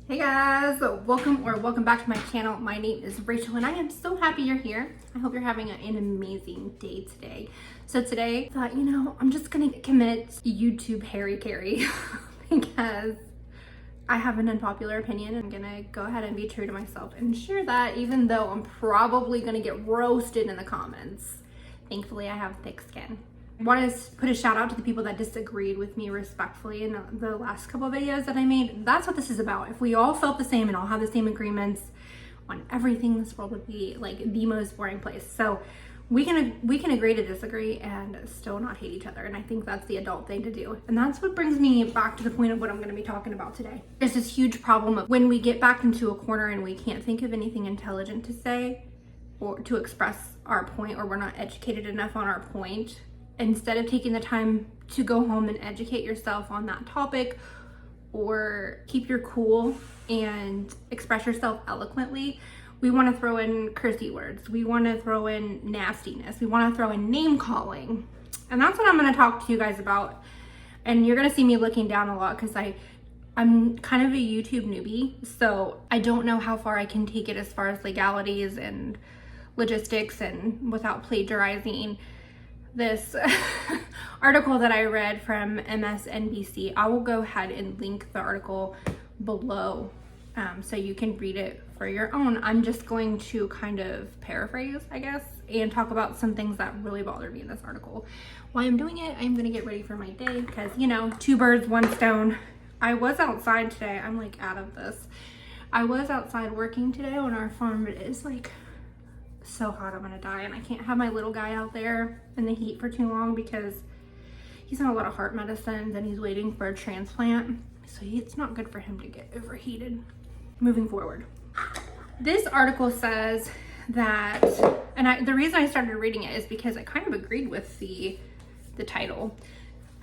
Hey guys, welcome back to my channel. My name is Rachel and I am so happy you're here. I hope you're having an amazing day today. So today I thought, I'm just gonna commit YouTube Harry Carry because I have an unpopular opinion. I'm gonna go ahead and be true to myself and share that, even though I'm probably gonna get roasted in the comments. Thankfully I have thick skin. I want to put a shout out to the people that disagreed with me respectfully in the last couple of videos that I made. That's what this is about. If we all felt the same and all have the same agreements on everything, this world would be like the most boring place. So we can agree to disagree and still not hate each other. And I think that's the adult thing to do. And that's what brings me back to the point of what I'm going to be talking about today. There's this huge problem of when we get backed into a corner and we can't think of anything intelligent to say or to express our point, or we're not educated enough on our point. Instead of taking the time to go home and educate yourself on that topic or keep your cool and express yourself eloquently, we want to throw in cursey words. We want to throw in nastiness. We want to throw in name calling. And that's what I'm going to talk to you guys about. And you're going to see me looking down a lot because I'm kind of a YouTube newbie. So I don't know how far I can take it as far as legalities and logistics and without plagiarizing this article that I read from MSNBC. I will go ahead and link the article below so you can read it for your own. I'm just going to kind of paraphrase, I guess, and talk about some things that really bothered me in this article. While I'm doing it, I'm gonna get ready for my day because, two birds, one stone. I was outside today. I'm like out of this. I was outside working today on our farm, but it's like so hot I'm gonna die, and I can't have my little guy out there in the heat for too long because he's on a lot of heart medicines and he's waiting for a transplant, so it's not good for him to get overheated. Moving forward, this article says that, and the reason I started reading it is because I kind of agreed with the title.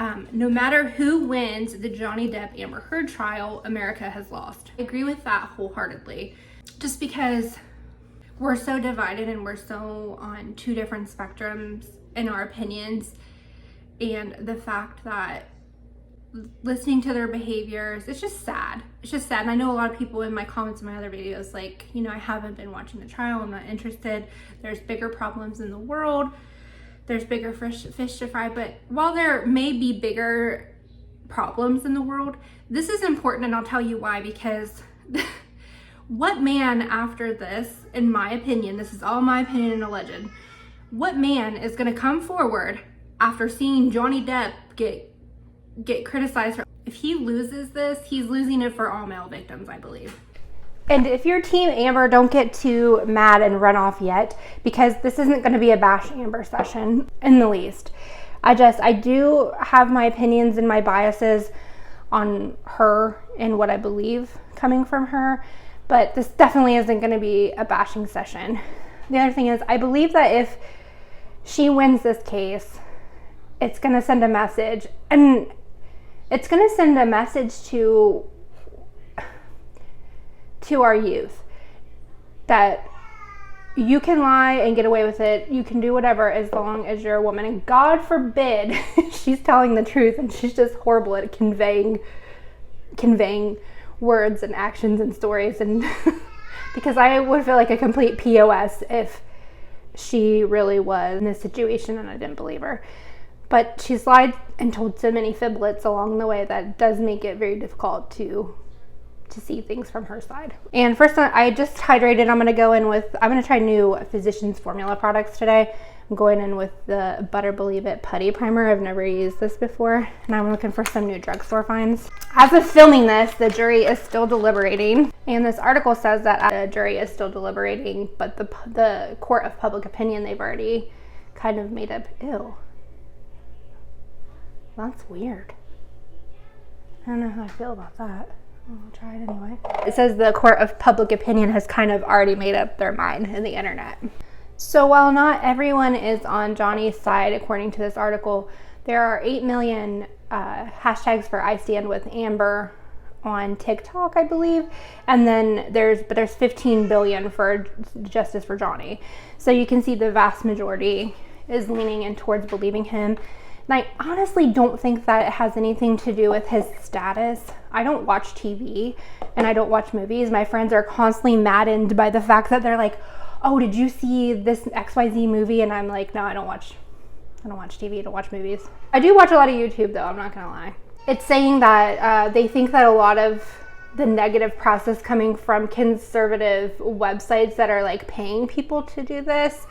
No matter who wins the Johnny Depp Amber Heard trial, America has lost. I agree with that wholeheartedly, just because we're so divided and we're so on two different spectrums in our opinions, and the fact that listening to their behaviors, it's just sad. It's just sad. And I know a lot of people in my comments in my other videos, like, I haven't been watching the trial, I'm not interested. There's bigger problems in the world. There's bigger fish to fry. But while there may be bigger problems in the world, this is important, and I'll tell you why. Because what man after this, in my opinion, this is all my opinion and alleged, what man is going to come forward after seeing Johnny Depp get criticized? If he loses this, he's losing it for all male victims, I believe. And if you're Team Amber, don't get too mad and run off yet, because this isn't going to be a bash Amber session in the least. I do have my opinions and my biases on her and what I believe coming from her, but this definitely isn't going to be a bashing session. The other thing is, I believe that if she wins this case, it's going to send a message, and it's going to send a message to our youth that you can lie and get away with it. You can do whatever as long as you're a woman. And God forbid she's telling the truth and she's just horrible at conveying words and actions and stories, and because I would feel like a complete POS if she really was in this situation and I didn't believe her. But she's lied and told so many fiblets along the way that does make it very difficult to see things from her side. And first, I just hydrated. I'm going to try new Physicians Formula products today. I'm going in with the Butter Believe It Putty Primer. I've never used this before, and I'm looking for some new drugstore finds. As of filming this, the jury is still deliberating, and this article says that the jury is still deliberating, but the court of public opinion, they've already kind of made up. Ew. That's weird. I don't know how I feel about that. I'll try it anyway. It says the court of public opinion has kind of already made up their mind in the internet. So while not everyone is on Johnny's side, according to this article, there are 8 million hashtags for I Stand With Amber on TikTok, I believe. And then there's 15 billion for Justice for Johnny. So you can see the vast majority is leaning in towards believing him. And I honestly don't think that it has anything to do with his status. I don't watch TV and I don't watch movies. My friends are constantly maddened by the fact that they're like, oh, did you see this XYZ movie? And I'm like, no, I don't watch TV, I don't watch movies. I do watch a lot of YouTube though, I'm not gonna lie. It's saying that they think that a lot of the negative press is coming from conservative websites that are like paying people to do this.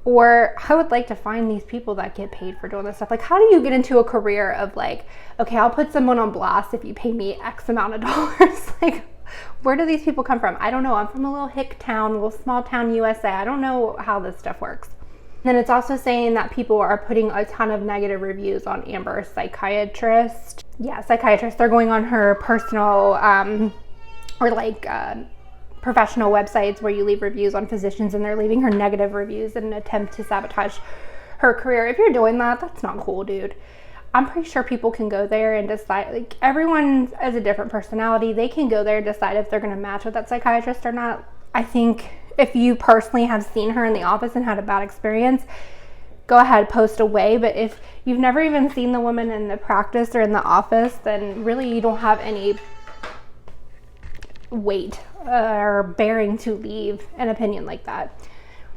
Or I would like to find these people that get paid for doing this stuff. Like, how do you get into a career of like, okay, I'll put someone on blast if you pay me X amount of dollars? Like, where do these people come from? I don't know. I'm from a little hick town, a little small town USA. I don't know how this stuff works. Then it's also saying that people are putting a ton of negative reviews on Amber's psychiatrist. Yeah, psychiatrist. They're going on her personal or like professional websites where you leave reviews on physicians, and they're leaving her negative reviews in an attempt to sabotage her career. If you're doing that, that's not cool, dude. I'm pretty sure people can go there and decide, like, everyone has a different personality. They can go there and decide if they're going to match with that psychiatrist or not. I think if you personally have seen her in the office and had a bad experience, go ahead, post away. But if you've never even seen the woman in the practice or in the office, then really you don't have any weight or bearing to leave an opinion like that.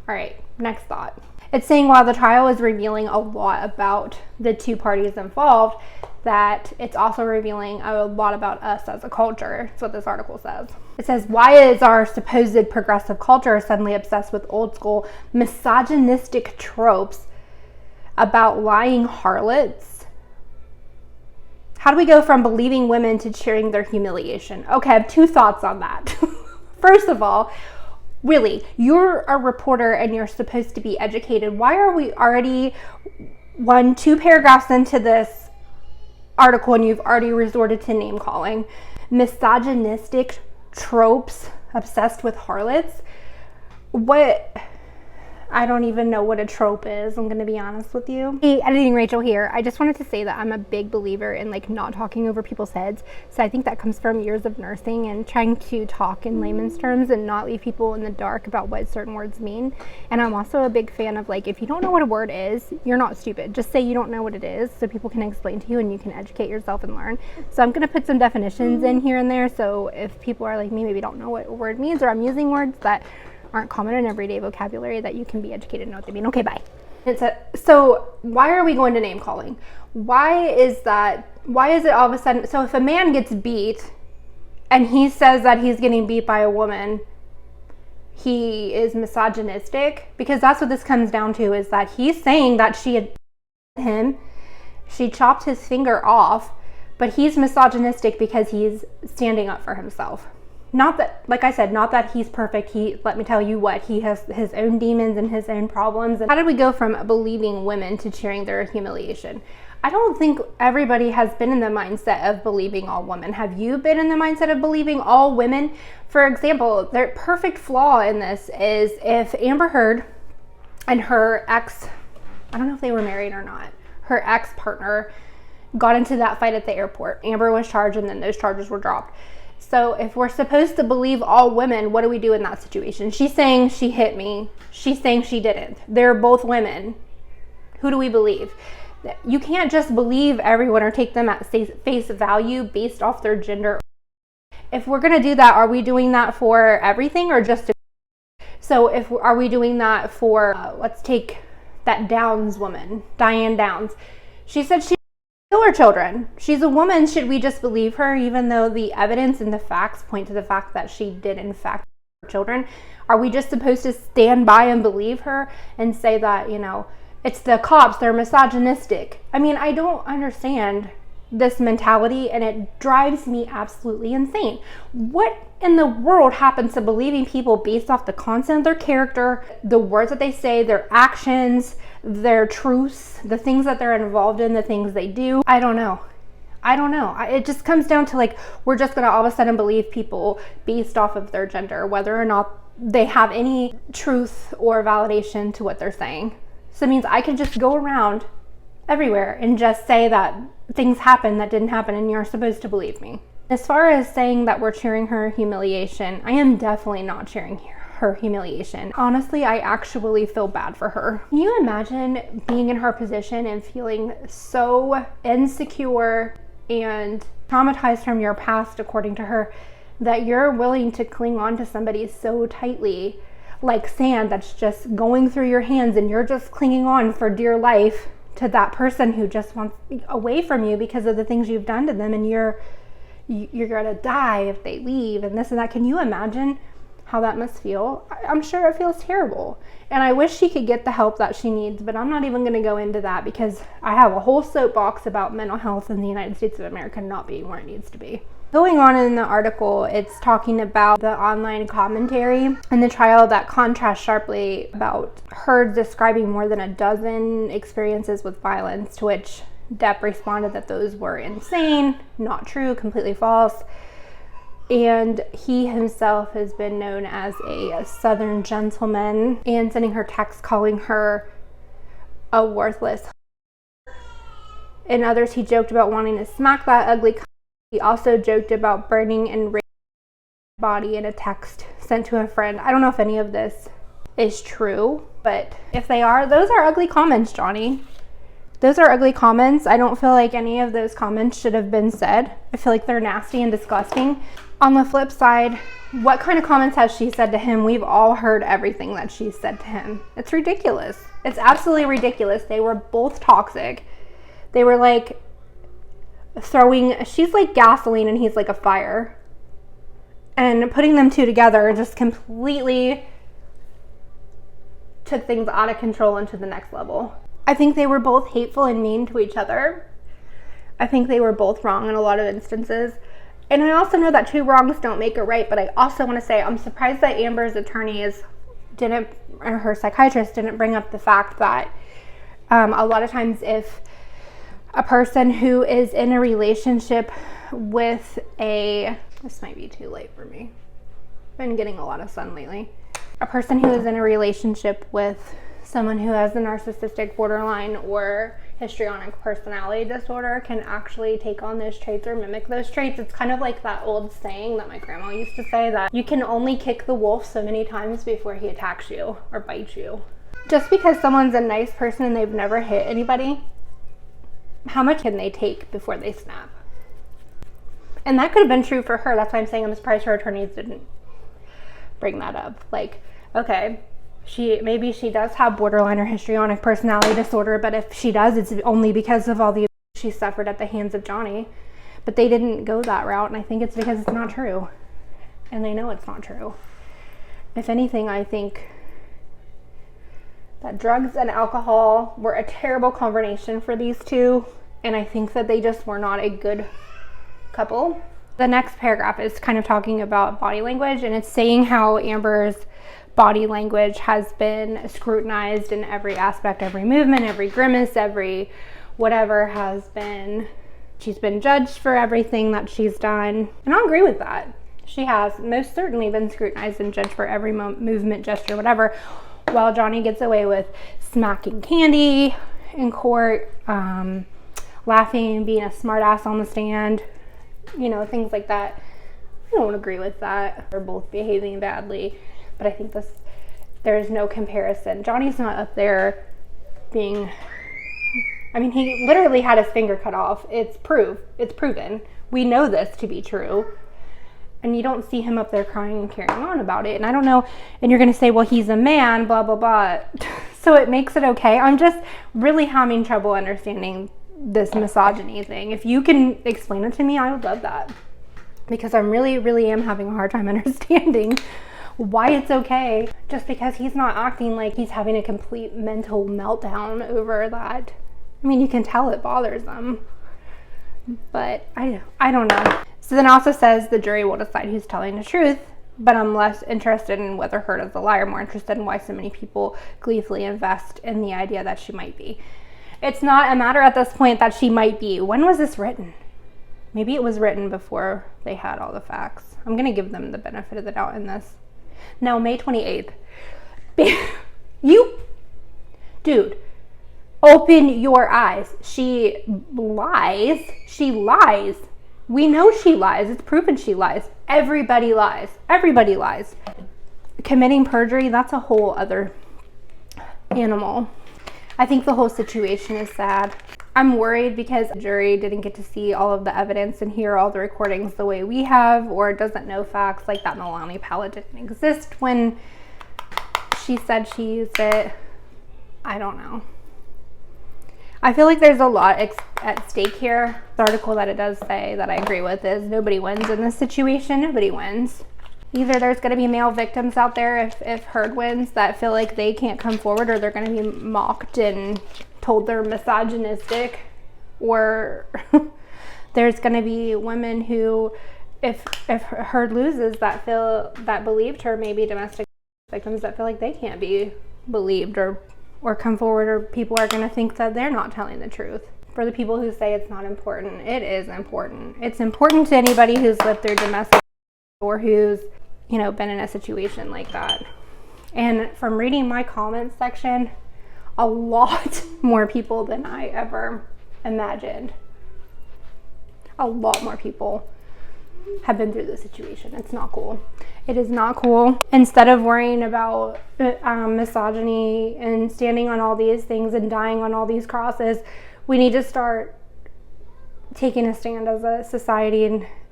All right, next thought. It's saying while the trial is revealing a lot about the two parties involved, that it's also revealing a lot about us as a culture. That's what this article says. It says, why is our supposed progressive culture suddenly obsessed with old school misogynistic tropes about lying harlots? How do we go from believing women to cheering their humiliation? Okay, I have two thoughts on that. First of all, really, you're a reporter and you're supposed to be educated. Why are we already 2 paragraphs into this article and you've already resorted to name calling? Misogynistic tropes, obsessed with harlots? What? I don't even know what a trope is, I'm gonna be honest with you. Hey, editing Rachel here. I just wanted to say that I'm a big believer in like not talking over people's heads. So I think that comes from years of nursing and trying to talk in layman's terms and not leave people in the dark about what certain words mean. And I'm also a big fan of like, if you don't know what a word is, you're not stupid. Just say you don't know what it is so people can explain to you and you can educate yourself and learn. So I'm gonna put some definitions in here and there. So if people are like me, maybe don't know what a word means, or I'm using words that aren't common in everyday vocabulary, that you can be educated and know what they mean. Okay, bye. So why are we going to name calling? Why is it all of a sudden? So if a man gets beat and he says that he's getting beat by a woman, he is misogynistic? Because that's what this comes down to, is that he's saying that she chopped his finger off, but he's misogynistic because he's standing up for himself. Not that, like I said, not that he's perfect. Let me tell you what, he has his own demons and his own problems. And how did we go from believing women to cheering their humiliation? I don't think everybody has been in the mindset of believing all women. Have you been in the mindset of believing all women? For example, their perfect flaw in this is if Amber Heard and her ex, I don't know if they were married or not, her ex-partner got into that fight at the airport. Amber was charged and then those charges were dropped. So if we're supposed to believe all women, what do we do in that situation? She's saying she hit me. She's saying she didn't. They're both women. Who do we believe? You can't just believe everyone or take them at face value based off their gender. If we're going to do that, are we doing that for everything or just? So are we doing that for, let's take that Downs woman, Diane Downs. She said she kill her children. She's a woman. Should we just believe her even though the evidence and the facts point to the fact that she did in fact kill her children? Are we just supposed to stand by and believe her and say that, you know, it's the cops, they're misogynistic? I mean, I don't understand this mentality and it drives me absolutely insane. What in the world happens to believing people based off the content of their character, the words that they say, their actions, their truths, the things that they're involved in, the things they do? I don't know. It just comes down to like, we're just gonna all of a sudden believe people based off of their gender, whether or not they have any truth or validation to what they're saying. So it means I can just go around everywhere and just say that things happen that didn't happen and you're supposed to believe me. As far as saying that we're cheering her humiliation, I am definitely not cheering her humiliation. Honestly, I actually feel bad for her. Can you imagine being in her position and feeling so insecure and traumatized from your past, according to her, that you're willing to cling on to somebody so tightly, like sand that's just going through your hands, and you're just clinging on for dear life to that person who just wants away from you because of the things you've done to them, and you're gonna die if they leave and this and that. Can you imagine how that must feel? I'm sure it feels terrible, and I wish she could get the help that she needs, but I'm not even going to go into that because I have a whole soapbox about mental health in the United States of America not being where it needs to be. Going on in the article, it's talking about the online commentary in the trial that contrasts sharply about her describing more than a dozen experiences with violence, to which Depp responded that those were insane, not true, completely false. And he himself has been known as a Southern gentleman, and sending her texts calling her a worthless. In others, he joked about wanting to smack that ugly. He also joked about burning and raping her body in a text sent to a friend. I don't know if any of this is true, but if they are, those are ugly comments, Johnny. Those are ugly comments. I don't feel like any of those comments should have been said. I feel like they're nasty and disgusting. On the flip side, what kind of comments has she said to him? We've all heard everything that she said to him. It's ridiculous. It's absolutely ridiculous. They were both toxic. They were like she's like gasoline and he's like a fire. And putting them two together just completely took things out of control into the next level. I think they were both hateful and mean to each other. I think they were both wrong in a lot of instances. And I also know that two wrongs don't make a right, but I also want to say I'm surprised that Amber's attorneys or her psychiatrist didn't bring up the fact that a lot of times if a person who is in a relationship with this might be too late for me. I've been getting a lot of sun lately. A person who is in a relationship with someone who has a narcissistic borderline or histrionic personality disorder can actually take on those traits or mimic those traits. It's kind of like that old saying that my grandma used to say, that you can only kick the wolf so many times before he attacks you or bites you. Just because someone's a nice person and they've never hit anybody, how much can they take before they snap? And that could have been true for her. That's why I'm saying I'm surprised her attorneys didn't bring that up. Like, okay, maybe she does have borderline or histrionic personality disorder, but if she does, it's only because of all the abuse she suffered at the hands of Johnny. But they didn't go that route, and I think it's because it's not true. And they know it's not true. If anything, I think that drugs and alcohol were a terrible combination for these two, and I think that they just were not a good couple. The next paragraph is kind of talking about body language, and it's saying how Amber's body language has been scrutinized in every aspect, every movement, every grimace, every whatever she's been judged for everything that she's done. And I'll agree with that. She has most certainly been scrutinized and judged for every movement, gesture, whatever, while Johnny gets away with smacking candy in court, laughing, being a smart ass on the stand, things like that. I don't agree with that. They're both behaving badly. But I think there's no comparison. Johnny's not up there he literally had his finger cut off. It's proven. We know this to be true. And you don't see him up there crying and carrying on about it. And I don't know, and you're going to say, well, he's a man, blah, blah, blah. So it makes it okay. I'm just really having trouble understanding this misogyny thing. If you can explain it to me, I would love that. Because I really, really am having a hard time understanding why it's okay just because he's not acting like he's having a complete mental meltdown over that. You can tell it bothers them, but I don't know. So then also says the jury will decide who's telling the truth, but I'm less interested in whether Heard is a liar, more interested in why so many people gleefully invest in the idea that she might be. It's not a matter at this point that she might be. When was this written? Maybe it was written before they had all the facts. I'm going to give them the benefit of the doubt in this. No, May 28th. Dude, open your eyes. She lies. She lies. We know she lies. It's proven she lies. Everybody lies. Everybody lies. Committing perjury, that's a whole other animal. I think the whole situation is sad. I'm worried because the jury didn't get to see all of the evidence and hear all the recordings the way we have, or doesn't know facts like that Milani palette didn't exist when she said she used it. I don't know. I feel like there's a lot at stake here. The article that it does say that I agree with is nobody wins in this situation. Nobody wins. Either there's going to be male victims out there if Heard wins that feel like they can't come forward, or they're going to be mocked and told they're misogynistic, or there's going to be women who, if Heard loses, that believed her, maybe domestic victims that feel like they can't be believed or come forward, or people are going to think that they're not telling the truth. For the people who say it's not important, it is important. It's important to anybody who's lived through domestic or who's, you know, been in a situation like that. And from reading my comments section, a lot more people than I ever imagined. A lot more people have been through this situation. It's not cool. It is not cool. Instead of worrying about misogyny and standing on all these things and dying on all these crosses, we need to start taking a stand as a society,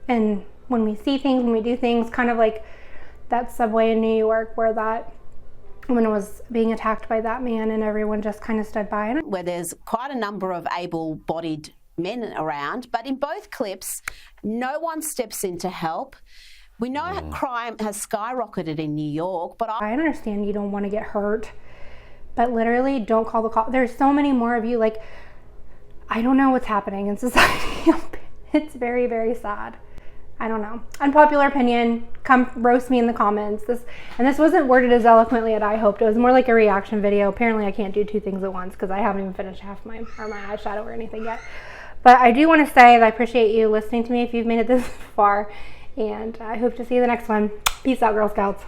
and when we see things, when we do things, kind of like that subway in New York where that woman was being attacked by that man and everyone just kind of stood by. Where there's quite a number of able-bodied men around, but in both clips, no one steps in to help. We know crime has skyrocketed in New York, but I understand you don't want to get hurt, but literally don't call the cops. There's so many more of you. Like, I don't know what's happening in society. It's very, very sad. I don't know. Unpopular opinion. Come roast me in the comments. This wasn't worded as eloquently as I hoped. It was more like a reaction video. Apparently I can't do two things at once because I haven't even finished half my eyeshadow or anything yet. But I do want to say that I appreciate you listening to me if you've made it this far. And I hope to see you in the next one. Peace out, Girl Scouts.